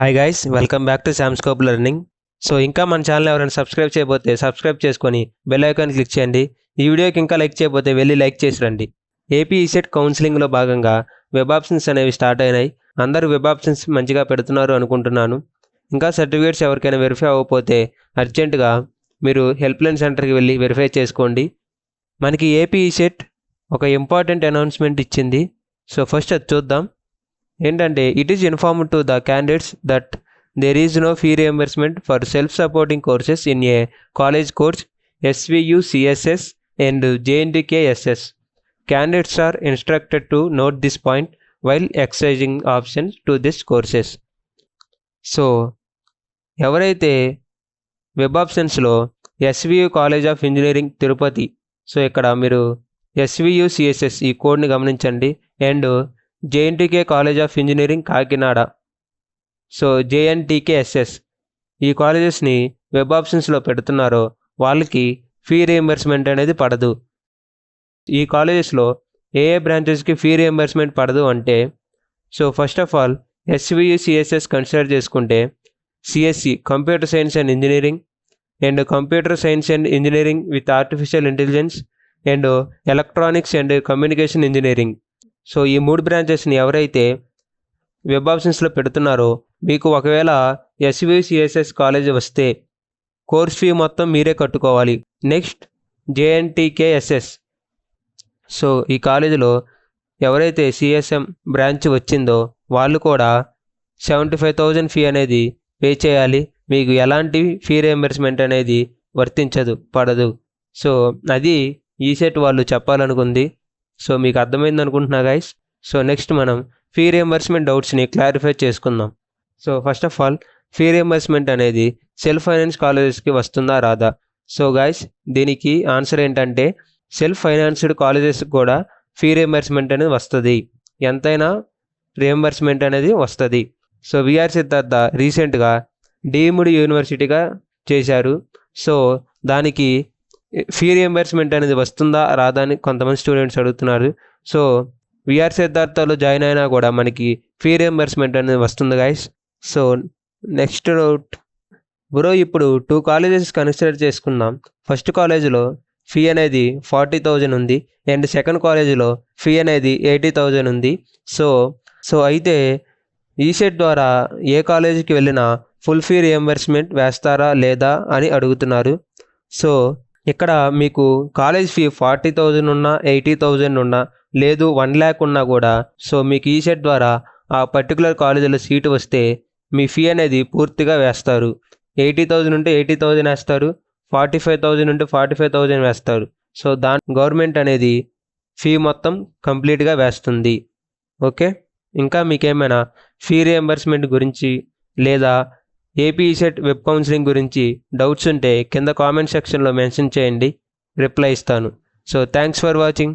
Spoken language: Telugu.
Hi guys, welcome back to Samscope learning. So ఇంకా మన ఛానల్ ఎవరైనా సబ్స్క్రైబ్ చేయకపోతే సబ్స్క్రైబ్ చేసుకొని బెల్ ఐకాన్ క్లిక్ చేయండి. ఈ వీడియోకి ఇంకా లైక్ చేయకపోతే వెళ్ళి లైక్ చేసి రండి. ఏపీ ఈసెట్ కౌన్సిలింగ్లో భాగంగా వెబ్ ఆప్షన్స్ అనేవి స్టార్ట్ అయినాయి. అందరూ వెబ్ ఆప్షన్స్ మంచిగా పెడుతున్నారు అనుకుంటున్నాను. ఇంకా సర్టిఫికేట్స్ ఎవరికైనా వెరిఫై అవ్వకపోతే అర్జెంటుగా మీరు హెల్ప్లైన్ సెంటర్కి వెళ్ళి వెరిఫై చేసుకోండి. మనకి ఏపీ ఈసెట్ ఒక ఇంపార్టెంట్ అనౌన్స్మెంట్ ఇచ్చింది. సో ఫస్ట్ అది చూద్దాం. ఏంటంటే it is informed to the candidates that there is no fee reimbursement for self supporting courses in a college course SVU CSS and JNTK-SS. Candidates are instructed to note this point while exercising options to this courses. So ఎవరైతే వెబ్ ఆప్షన్స్లో SVU college of engineering Tirupati, so ఇక్కడ మీరు SVU CSS ఈ కోడ్ని గమనించండి, and JNTK college of engineering Kakinada, so JNTK-SS ఈ కాలేజెస్ని వెబ్ ఆప్షన్స్లో పెడుతున్నారో వాళ్ళకి ఫీ రియంబర్స్మెంట్ అనేది పడదు. ఈ కాలేజెస్లో ఏ బ్రాంచెస్కి ఫీ రియంబర్స్మెంట్ పడదు అంటే, so first of all SVU CSS consider చేసుకుంటే CSE computer science and engineering, and computer science and engineering with artificial intelligence, and electronics and communication engineering. So ఈ 3 బ్రాంచెస్ని ఎవరైతే వెబ్ ఆప్షన్స్లో పెడుతున్నారో మీకు ఒకవేళ SVU CSS కాలేజ్ వస్తే కోర్స్ ఫీ మొత్తం మీరే కట్టుకోవాలి. నెక్స్ట్ JNTK-SS, సో ఈ కాలేజీలో ఎవరైతే CSM బ్రాంచ్ వచ్చిందో వాళ్ళు కూడా 75,000 ఫీ అనేది పే చేయాలి. మీకు ఎలాంటి ఫీ రియంబర్స్మెంట్ అనేది పడదు. సో అది ఈసెట్ వాళ్ళు చెప్పాలనుకుంది. సో మీకు అర్థమైంది అనుకుంటున్నా గైస్. సో నెక్స్ట్ మనం ఫీ రియంబర్స్మెంట్ డౌట్స్ని క్లారిఫై చేసుకుందాం. So first of all fee reimbursement అనేది సెల్ఫ్ ఫైనాన్స్ కాలేజెస్కి వస్తుందా రాదా? సో గైస్ దీనికి ఆన్సర్ ఏంటంటే సెల్ఫ్ ఫైనాన్స్డ్ కాలేజెస్కి కూడా ఫీ రియంబర్స్మెంట్ అనేది వస్తుంది. ఎంతైనా రియంబర్స్మెంట్ అనేది వస్తుంది. సో విఆర్ సిద్ధార్థ రీసెంట్గా డీమ్డ్ యూనివర్సిటీగా చేశారు. సో దానికి ఫీ రియంబర్స్మెంట్ అనేది వస్తుందా రాదా అని కొంతమంది స్టూడెంట్స్ అడుగుతున్నారు. సో విఆర్ సిద్ధార్థలో జాయిన్ అయినా కూడా మనకి ఫీ రియంబర్స్మెంట్ అనేది వస్తుంది guys. So next doubt bro, ఇప్పుడు 2 కాలేజెస్ కన్సిడర్ చేసుకుందాం. ఫస్ట్ కాలేజీలో ఫీ అనేది 40,000 ఉంది, అండ్ సెకండ్ కాలేజీలో ఫీ అనేది 80,000 ఉంది. సో అయితే ఈసెట్ ద్వారా ఏ కాలేజీకి వెళ్ళినా ఫుల్ ఫీ రియంబర్స్మెంట్ వేస్తారా లేదా అని అడుగుతున్నారు. సో ఇక్కడ మీకు కాలేజ్ ఫీ 40,000 ఉన్నా 80,000 ఉన్నా లేదు 1 lakh ఉన్నా కూడా, సో మీకు ఈసెట్ ద్వారా ఆ పర్టికులర్ కాలేజీలో సీటు వస్తే మీ ఫీ అనేది పూర్తిగా వేస్తారు. 80,000 ఉంటే 80,000 వేస్తారు, 45,000 ఉంటే 45,000 వేస్తారు. సో గవర్నమెంట్ అనేది ఫీ మొత్తం కంప్లీట్గా వేస్తుంది. ఓకే, ఇంకా మీకేమైనా ఫీ రియంబర్స్మెంట్ గురించి లేదా ఏపీ ఈసెట్ వెబ్ కౌన్సిలింగ్ గురించి డౌట్స్ ఉంటే కింద కామెంట్ సెక్షన్లో మెన్షన్ చేయండి, రిప్లై ఇస్తాను. So thanks for watching.